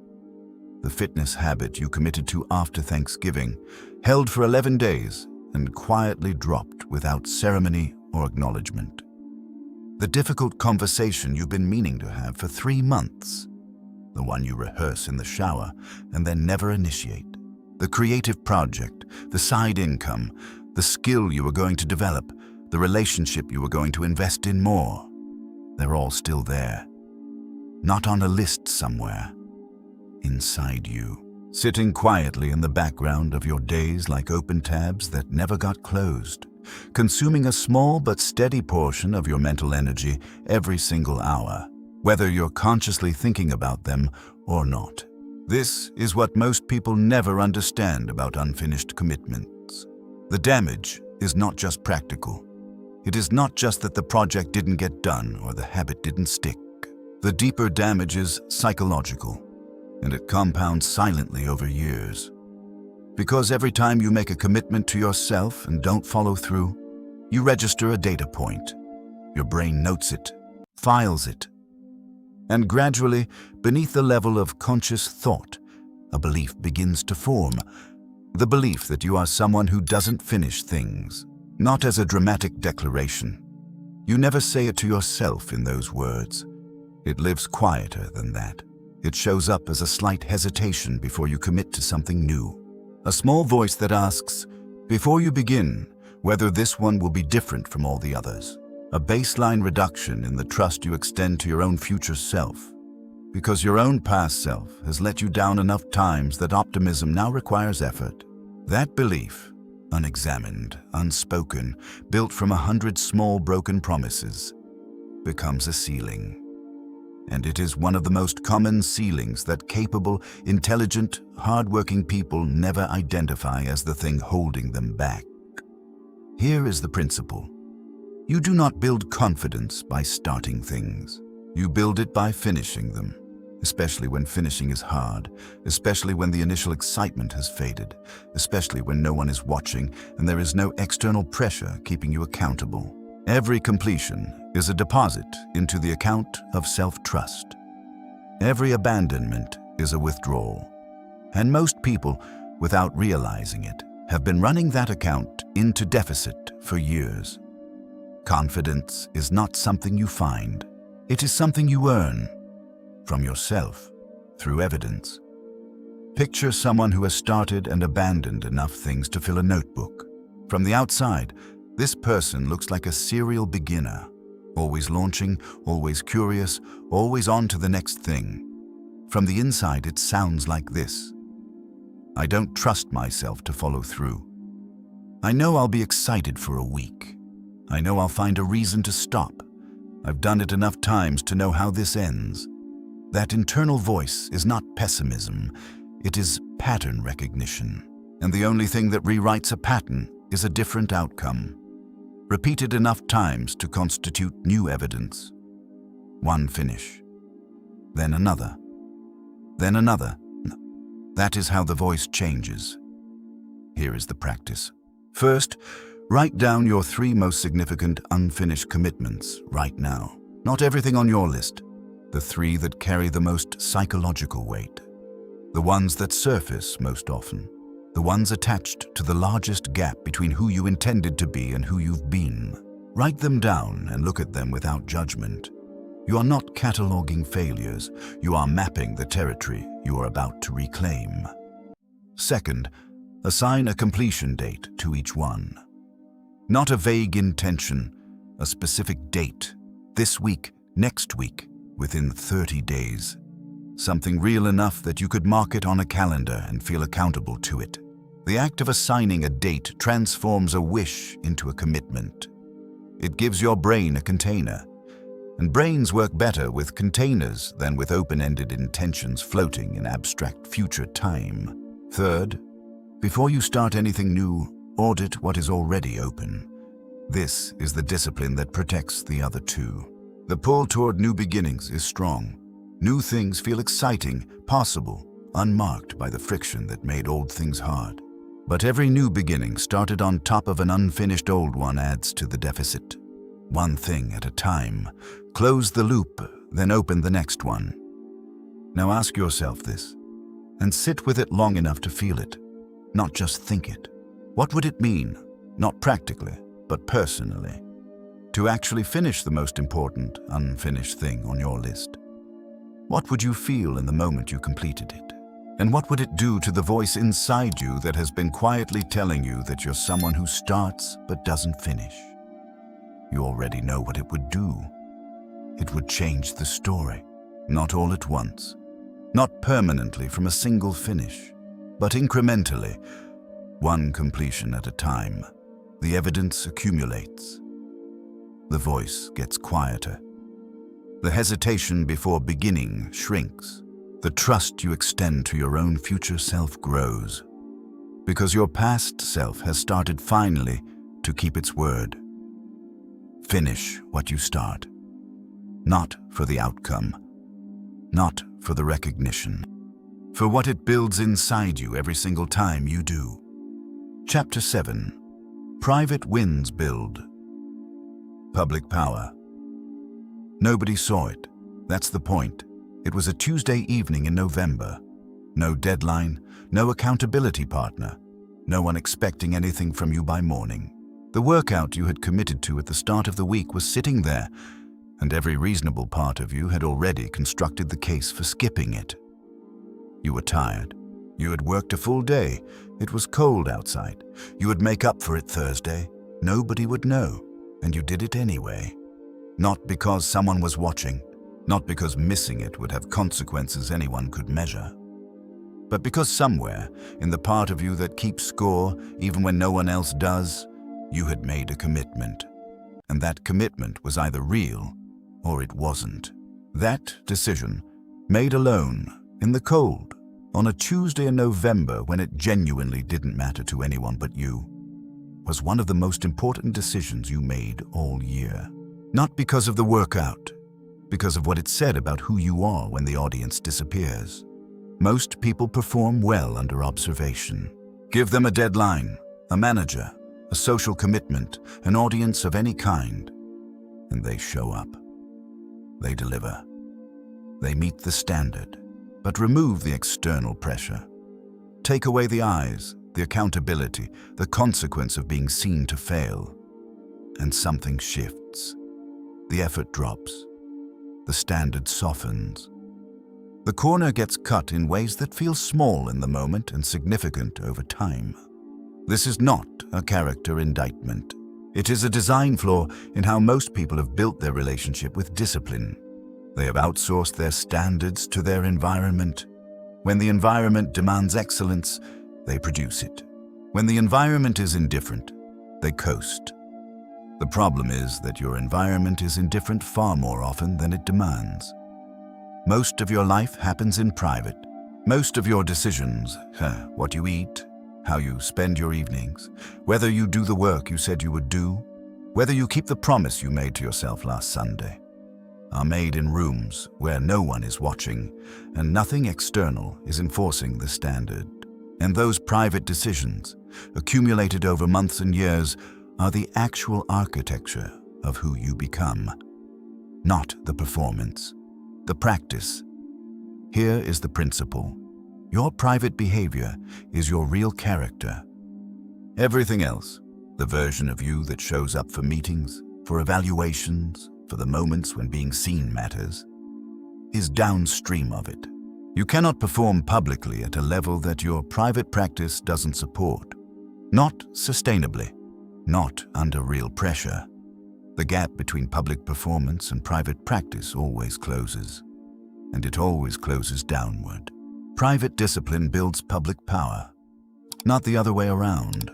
The fitness habit you committed to after Thanksgiving, held for 11 days and quietly dropped without ceremony or acknowledgement. The difficult conversation you've been meaning to have for 3 months. The one you rehearse in the shower and then never initiate. The creative project, the side income, the skill you were going to develop, the relationship you were going to invest in more. They're all still there. Not on a list somewhere. Inside you. Sitting quietly in the background of your days like open tabs that never got closed. Consuming a small but steady portion of your mental energy every single hour, whether you're consciously thinking about them or not. This is what most people never understand about unfinished commitments. The damage is not just practical. It is not just that the project didn't get done or the habit didn't stick. The deeper damage is psychological, and it compounds silently over years. Because every time you make a commitment to yourself and don't follow through, you register a data point. Your brain notes it, files it. And gradually, beneath the level of conscious thought, a belief begins to form. The belief that you are someone who doesn't finish things, not as a dramatic declaration. You never say it to yourself in those words. It lives quieter than that. It shows up as a slight hesitation before you commit to something new. A small voice that asks, before you begin, whether this one will be different from all the others. A baseline reduction in the trust you extend to your own future self. Because your own past self has let you down enough times that optimism now requires effort. That belief, unexamined, unspoken, built from 100 small broken promises, becomes a ceiling. And it is one of the most common ceilings that capable, intelligent, hardworking people never identify as the thing holding them back. Here is the principle. You do not build confidence by starting things. You build it by finishing them, especially when finishing is hard, especially when the initial excitement has faded, especially when no one is watching and there is no external pressure keeping you accountable. Every completion is a deposit into the account of self-trust. Every abandonment is a withdrawal. And most people, without realizing it, have been running that account into deficit for years. Confidence is not something you find. It is something you earn from yourself through evidence. Picture someone who has started and abandoned enough things to fill a notebook. From the outside, this person looks like a serial beginner, always launching, always curious, always on to the next thing. From the inside, it sounds like this. I don't trust myself to follow through. I know I'll be excited for a week. I know I'll find a reason to stop. I've done it enough times to know how this ends. That internal voice is not pessimism, it is pattern recognition. And the only thing that rewrites a pattern is a different outcome. Repeated enough times to constitute new evidence. One finish, then another, then another. That is how the voice changes. Here is the practice. First, write down your 3 most significant unfinished commitments right now. Not everything on your list. The 3 that carry the most psychological weight. The ones that surface most often. The ones attached to the largest gap between who you intended to be and who you've been. Write them down and look at them without judgment. You are not cataloging failures. You are mapping the territory you are about to reclaim. Second, assign a completion date to each one. Not a vague intention, a specific date. This week, next week, within 30 days. Something real enough that you could mark it on a calendar and feel accountable to it. The act of assigning a date transforms a wish into a commitment. It gives your brain a container. And brains work better with containers than with open-ended intentions floating in abstract future time. Third, before you start anything new, audit what is already open. This is the discipline that protects the other 2. The pull toward new beginnings is strong. New things feel exciting, possible, unmarked by the friction that made old things hard. But every new beginning started on top of an unfinished old one adds to the deficit. One thing at a time. Close the loop, then open the next one. Now ask yourself this, and sit with it long enough to feel it, not just think it. What would it mean, not practically, but personally, to actually finish the most important, unfinished thing on your list? What would you feel in the moment you completed it? And what would it do to the voice inside you that has been quietly telling you that you're someone who starts but doesn't finish? You already know what it would do. It would change the story, not all at once, not permanently from a single finish, but incrementally, one completion at a time. The evidence accumulates. The voice gets quieter. The hesitation before beginning shrinks. The trust you extend to your own future self grows, because your past self has started finally to keep its word. Finish what you start, not for the outcome, not for the recognition, for what it builds inside you every single time you do. Chapter 7. Private wins build. Public power. Nobody saw it. That's the point. It was a Tuesday evening in November. No deadline, no accountability partner, no one expecting anything from you by morning. The workout you had committed to at the start of the week was sitting there, and every reasonable part of you had already constructed the case for skipping it. You were tired. You had worked a full day. It was cold outside. You would make up for it Thursday. Nobody would know, and you did it anyway. Not because someone was watching, not because missing it would have consequences anyone could measure, but because somewhere, in the part of you that keeps score, even when no one else does, you had made a commitment. And that commitment was either real or it wasn't. That decision, made alone, in the cold, on a Tuesday in November when it genuinely didn't matter to anyone but you, was one of the most important decisions you made all year. Not because of the workout, because of what it said about who you are when the audience disappears. Most people perform well under observation. Give them a deadline, a manager, a social commitment, an audience of any kind, and they show up. They deliver. They meet the standard, but remove the external pressure. Take away the eyes, the accountability, the consequence of being seen to fail, and something shifts. The effort drops. The standard softens. The corner gets cut in ways that feel small in the moment and significant over time. This is not a character indictment. It is a design flaw in how most people have built their relationship with discipline. They have outsourced their standards to their environment. When the environment demands excellence, they produce it. When the environment is indifferent, they coast. The problem is that your environment is indifferent far more often than it demands. Most of your life happens in private. Most of your decisions, what you eat, how you spend your evenings, whether you do the work you said you would do, whether you keep the promise you made to yourself last Sunday, are made in rooms where no one is watching and nothing external is enforcing the standard. And those private decisions, accumulated over months and years, are the actual architecture of who you become, not the performance, the practice. Here is the principle. Your private behavior is your real character. Everything else, the version of you that shows up for meetings, for evaluations, for the moments when being seen matters, is downstream of it. You cannot perform publicly at a level that your private practice doesn't support. Not sustainably, not under real pressure. The gap between public performance and private practice always closes, and it always closes downward. Private discipline builds public power, not the other way around.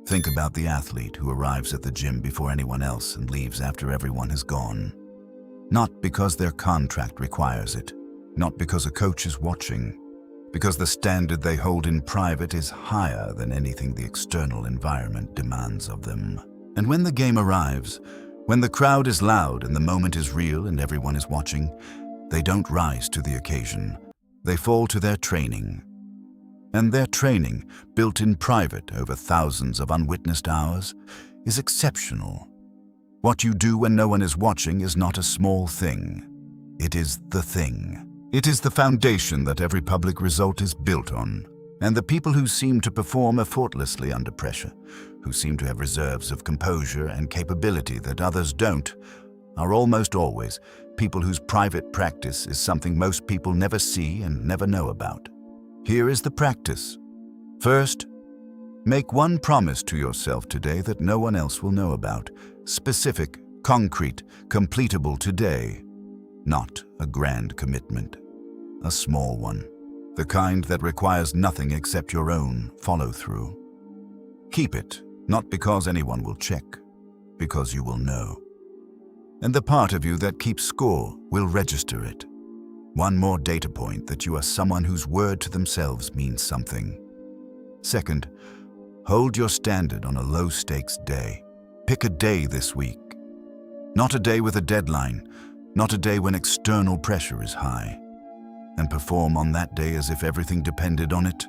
Think about the athlete who arrives at the gym before anyone else and leaves after everyone has gone. Not because their contract requires it, not because a coach is watching, because the standard they hold in private is higher than anything the external environment demands of them. And when the game arrives, when the crowd is loud and the moment is real and everyone is watching, they don't rise to the occasion. They fall to their training. And their training, built in private over thousands of unwitnessed hours, is exceptional. What you do when no one is watching is not a small thing. It is the thing. It is the foundation that every public result is built on. And the people who seem to perform effortlessly under pressure, who seem to have reserves of composure and capability that others don't, are almost always people whose private practice is something most people never see and never know about. Here is the practice. First, make one promise to yourself today that no one else will know about. Specific, concrete, completable today. Not a grand commitment. A small one. The kind that requires nothing except your own follow-through. Keep it, not because anyone will check, because you will know. And the part of you that keeps score will register it. One more data point that you are someone whose word to themselves means something. Second, hold your standard on a low-stakes day. Pick a day this week. Not a day with a deadline, not a day when external pressure is high. And perform on that day as if everything depended on it.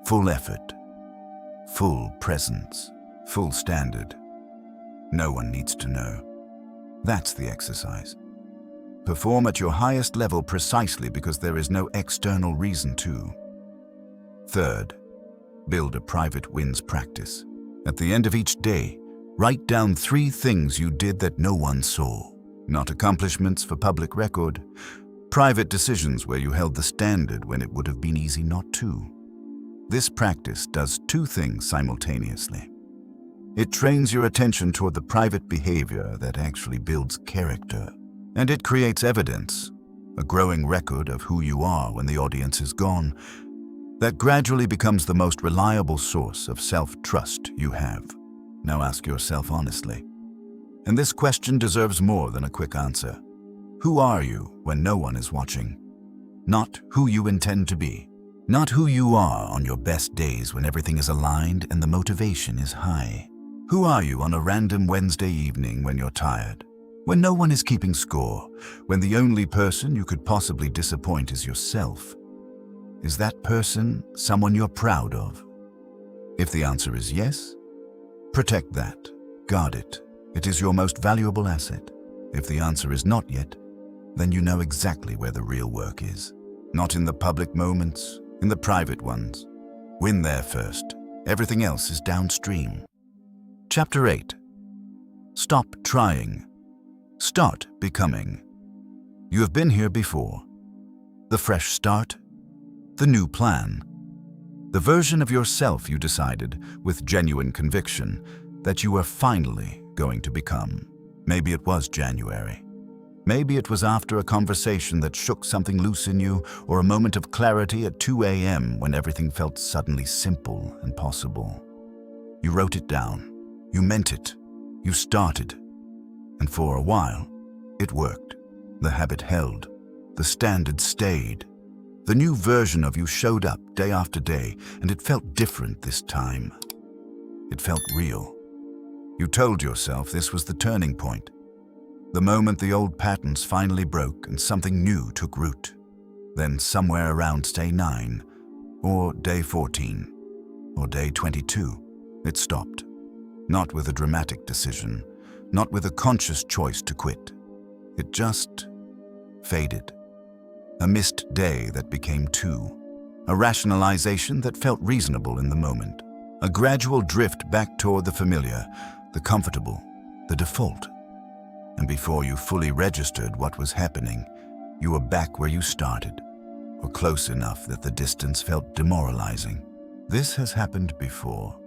Full effort, full presence, full standard. No one needs to know. That's the exercise. Perform at your highest level precisely because there is no external reason to. Third, build a private wins practice. At the end of each day, write down 3 things you did that no one saw. Not accomplishments for public record, private decisions where you held the standard when it would have been easy not to. This practice does 2 things simultaneously. It trains your attention toward the private behavior that actually builds character, and it creates evidence, a growing record of who you are when the audience is gone, that gradually becomes the most reliable source of self-trust you have. Now ask yourself honestly. And this question deserves more than a quick answer. Who are you when no one is watching? Not who you intend to be. Not who you are on your best days when everything is aligned and the motivation is high. Who are you on a random Wednesday evening when you're tired? When no one is keeping score, when the only person you could possibly disappoint is yourself? Is that person someone you're proud of? If the answer is yes, protect that, guard it. It is your most valuable asset. If the answer is not yet, then you know exactly where the real work is. Not in the public moments, in the private ones. Win there first. Everything else is downstream. Chapter 8. Stop trying. Start becoming. You have been here before. The fresh start, the new plan, the version of yourself you decided, with genuine conviction, that you were finally going to become. Maybe it was January. Maybe it was after a conversation that shook something loose in you, or a moment of clarity at 2 a.m. when everything felt suddenly simple and possible. You wrote it down. You meant it. You started. And for a while, it worked. The habit held. The standard stayed. The new version of you showed up day after day, and it felt different this time. It felt real. You told yourself this was the turning point. The moment the old patterns finally broke and something new took root. Then somewhere around day 9, or day 14, or day 22, it stopped. Not with a dramatic decision, not with a conscious choice to quit. It just faded. A missed day that became 2. A rationalization that felt reasonable in the moment. A gradual drift back toward the familiar, the comfortable, the default. And before you fully registered what was happening, you were back where you started, or close enough that the distance felt demoralizing. This has happened before,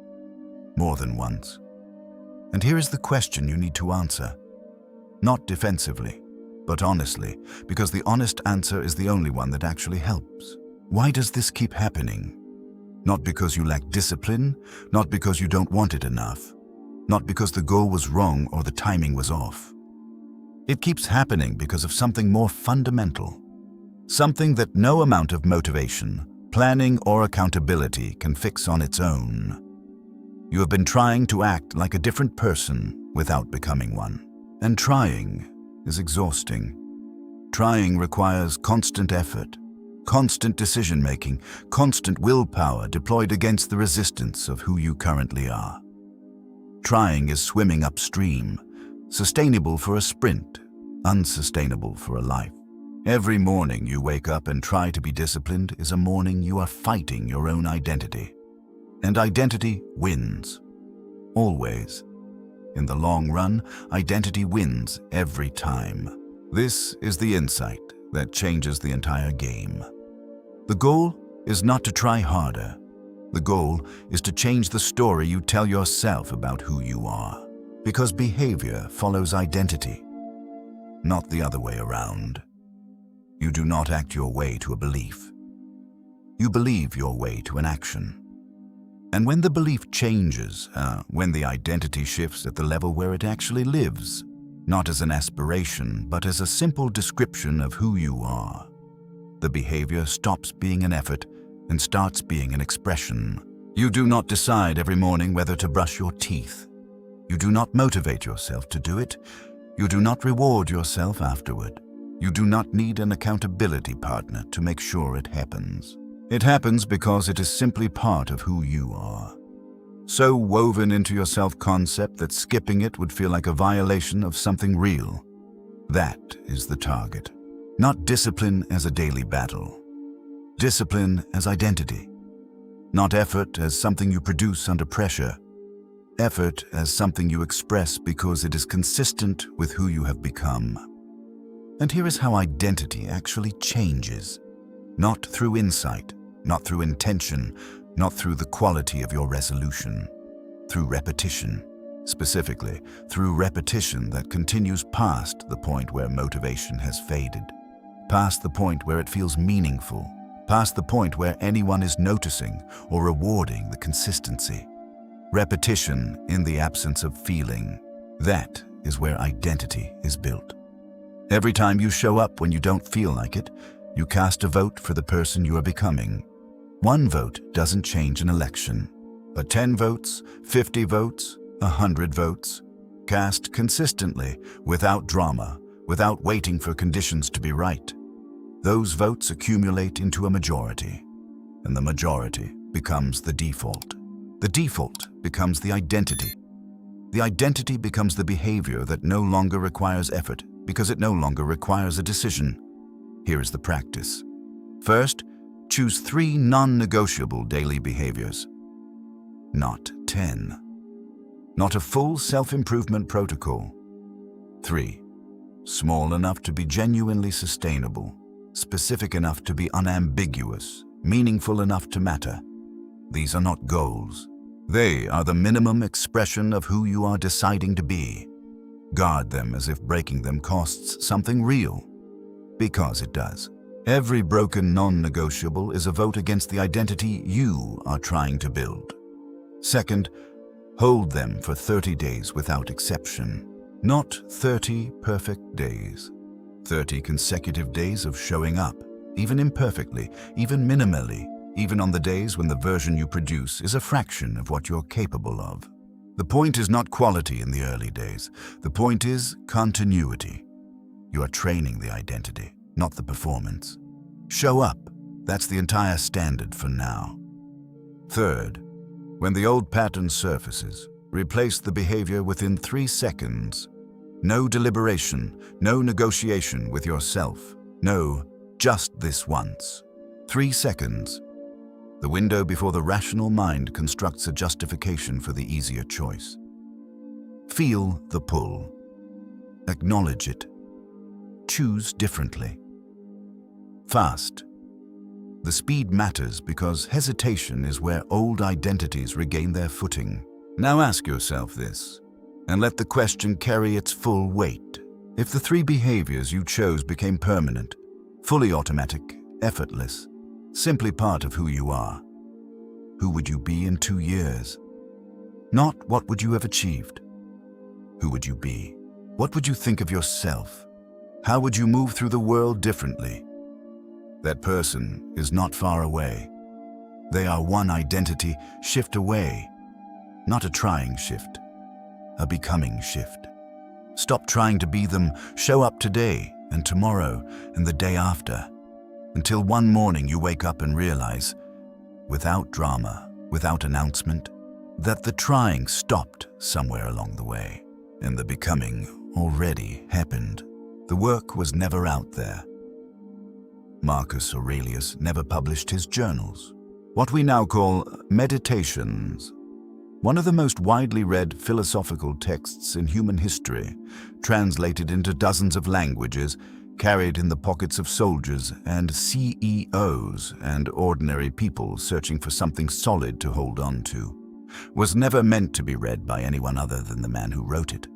more than once. And here is the question you need to answer. Not defensively, but honestly, because the honest answer is the only one that actually helps. Why does this keep happening? Not because you lack discipline, not because you don't want it enough, not because the goal was wrong or the timing was off. It keeps happening because of something more fundamental. Something that no amount of motivation, planning, or accountability can fix on its own. You have been trying to act like a different person without becoming one. And trying is exhausting. Trying requires constant effort, constant decision-making, constant willpower deployed against the resistance of who you currently are. Trying is swimming upstream, sustainable for a sprint, unsustainable for a life. Every morning you wake up and try to be disciplined is a morning you are fighting your own identity. And identity wins. Always. In the long run, identity wins every time. This is the insight that changes the entire game. The goal is not to try harder. The goal is to change the story you tell yourself about who you are. Because behavior follows identity, not the other way around. You do not act your way to a belief. You believe your way to an action. And when the belief changes, when the identity shifts at the level where it actually lives, not as an aspiration, but as a simple description of who you are, the behavior stops being an effort and starts being an expression. You do not decide every morning whether to brush your teeth. You do not motivate yourself to do it. You do not reward yourself afterward. You do not need an accountability partner to make sure it happens. It happens because it is simply part of who you are. So woven into your self-concept that skipping it would feel like a violation of something real. That is the target. Not discipline as a daily battle. Discipline as identity. Not effort as something you produce under pressure. Effort as something you express because it is consistent with who you have become. And here is how identity actually changes. Not through insight, not through intention, not through the quality of your resolution. Through repetition. Specifically, through repetition that continues past the point where motivation has faded. Past the point where it feels meaningful. Past the point where anyone is noticing or rewarding the consistency. Repetition in the absence of feeling. That is where identity is built. Every time you show up when you don't feel like it, you cast a vote for the person you are becoming. One vote doesn't change an election, but 10 votes, 50 votes, 100 votes, cast consistently, without drama, without waiting for conditions to be right. Those votes accumulate into a majority, and the majority becomes the default. The default becomes the identity. The identity becomes the behavior that no longer requires effort because it no longer requires a decision. Here is the practice. First, choose 3 non-negotiable daily behaviors. Not 10. Not a full self-improvement protocol. 3. Small enough to be genuinely sustainable, specific enough to be unambiguous, meaningful enough to matter. These are not goals. They are the minimum expression of who you are deciding to be. Guard them as if breaking them costs something real, because it does. Every broken non-negotiable is a vote against the identity you are trying to build. Second, hold them for 30 days without exception. Not 30 perfect days. 30 consecutive days of showing up, even imperfectly, even minimally, even on the days when the version you produce is a fraction of what you're capable of. The point is not quality in the early days. The point is continuity. You are training the identity, not the performance. Show up. That's the entire standard for now. Third, when the old pattern surfaces, replace the behavior within 3 seconds. No deliberation, no negotiation with yourself. No, just this once. 3 seconds. The window before the rational mind constructs a justification for the easier choice. Feel the pull. Acknowledge it. Choose differently. Fast. The speed matters because hesitation is where old identities regain their footing. Now ask yourself this, and let the question carry its full weight. If the 3 behaviors you chose became permanent, fully automatic, effortless, simply part of who you are, who would you be in 2 years? Not what would you have achieved. Who would you be? What would you think of yourself? How would you move through the world differently? That person is not far away. They are one identity shift away. Not a trying shift, a becoming shift. Stop trying to be them. Show up today and tomorrow and the day after, until one morning you wake up and realize, without drama, without announcement, that the trying stopped somewhere along the way, and the becoming already happened. The work was never out there. Marcus Aurelius never published his journals, what we now call meditations. One of the most widely read philosophical texts in human history, translated into dozens of languages, carried in the pockets of soldiers and CEOs and ordinary people searching for something solid to hold on to, was never meant to be read by anyone other than the man who wrote it.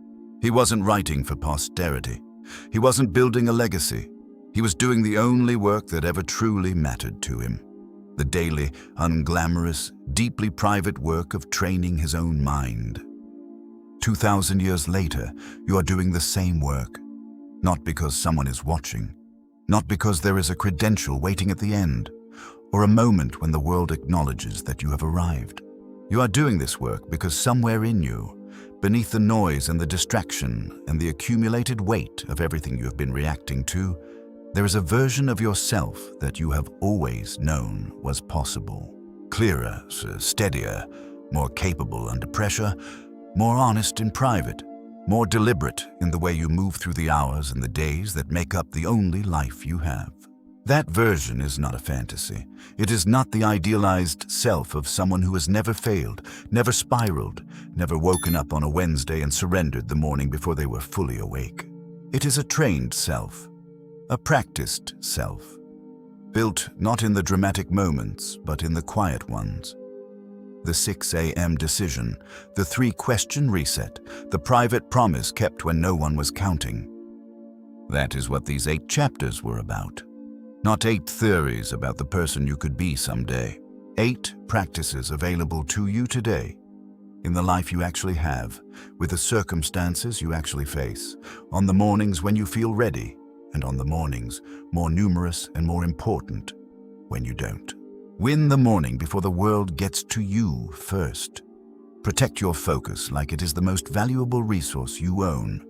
He wasn't writing for posterity. He wasn't building a legacy. He was doing the only work that ever truly mattered to him. The daily, unglamorous, deeply private work of training his own mind. 2,000 years later, you are doing the same work. Not because someone is watching, not because there is a credential waiting at the end, or a moment when the world acknowledges that you have arrived. You are doing this work because somewhere in you, beneath the noise and the distraction and the accumulated weight of everything you have been reacting to, there is a version of yourself that you have always known was possible. Clearer, steadier, more capable under pressure, more honest in private, more deliberate in the way you move through the hours and the days that make up the only life you have. That version is not a fantasy. It is not the idealized self of someone who has never failed, never spiraled, never woken up on a Wednesday and surrendered the morning before they were fully awake. It is a trained self, a practiced self, built not in the dramatic moments, but in the quiet ones. The 6 a.m. decision, the 3-question reset, the private promise kept when no one was counting. That is what these 8 chapters were about. Not 8 theories about the person you could be someday. 8 practices available to you today, in the life you actually have, with the circumstances you actually face, on the mornings when you feel ready, and on the mornings, more numerous and more important, when you don't. Win the morning before the world gets to you first. Protect your focus like it is the most valuable resource you own,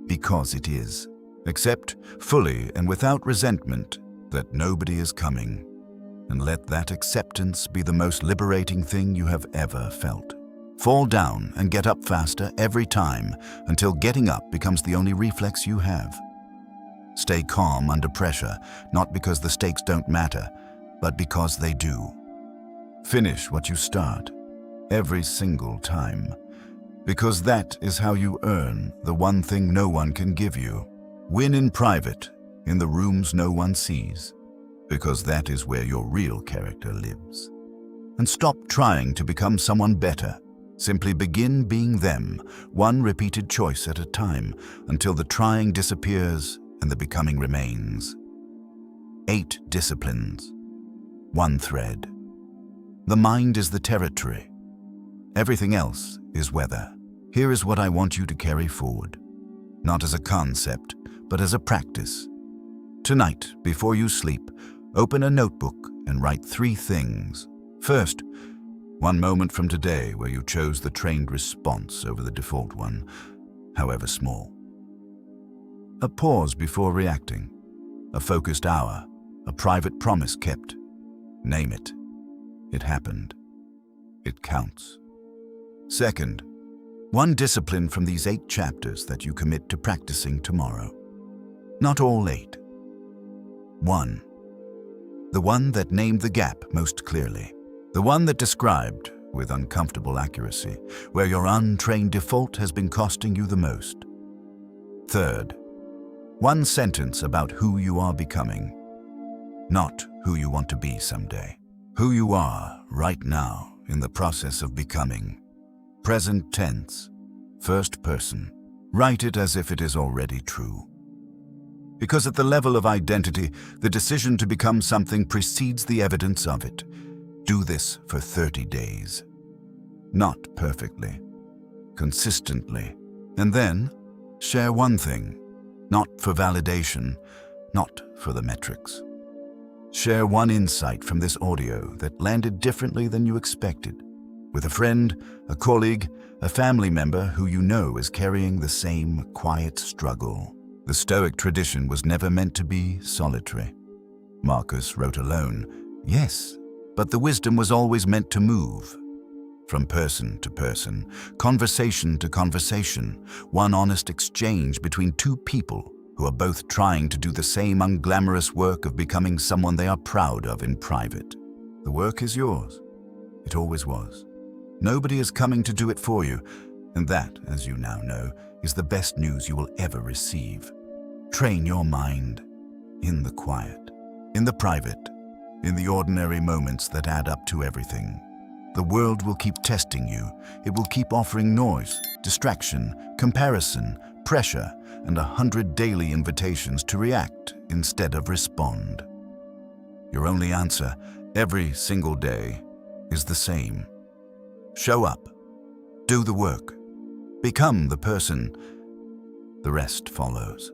because it is. Accept fully and without resentment that nobody is coming, and let that acceptance be the most liberating thing you have ever felt. Fall down and get up faster every time until getting up becomes the only reflex you have. Stay calm under pressure, not because the stakes don't matter, but because they do. Finish what you start, every single time, because that is how you earn the one thing no one can give you. Win in private, in the rooms no one sees, because that is where your real character lives. And stop trying to become someone better. Simply begin being them, one repeated choice at a time, until the trying disappears and the becoming remains. 8 disciplines. 1 thread. The mind is the territory. Everything else is weather. Here is what I want you to carry forward, not as a concept, but as a practice. Tonight, before you sleep, open a notebook and write 3 things. First, 1 moment from today where you chose the trained response over the default one, however small. A pause before reacting, a focused hour, a private promise kept. Name it. It happened. It counts. Second, 1 discipline from these 8 chapters that you commit to practicing tomorrow. Not all 8. 1. The one that named the gap most clearly. The one that described, with uncomfortable accuracy, where your untrained default has been costing you the most. Third, 1 sentence about who you are becoming. Not who you want to be someday. Who you are right now in the process of becoming. Present tense, first person. Write it as if it is already true. Because at the level of identity, the decision to become something precedes the evidence of it. Do this for 30 days. Not perfectly, consistently. And then, share 1 thing, not for validation, not for the metrics. Share 1 insight from this audio that landed differently than you expected, with a friend, a colleague, a family member who you know is carrying the same quiet struggle. The Stoic tradition was never meant to be solitary. Marcus wrote alone, yes, but the wisdom was always meant to move. From person to person, conversation to conversation, 1 honest exchange between 2 people who are both trying to do the same unglamorous work of becoming someone they are proud of in private. The work is yours. It always was. Nobody is coming to do it for you, and that, as you now know, is the best news you will ever receive. Train your mind in the quiet, in the private, in the ordinary moments that add up to everything. The world will keep testing you. It will keep offering noise, distraction, comparison, pressure, and 100 daily invitations to react instead of respond. Your only answer, every single day, is the same. Show up. Do the work. Become the person. The rest follows.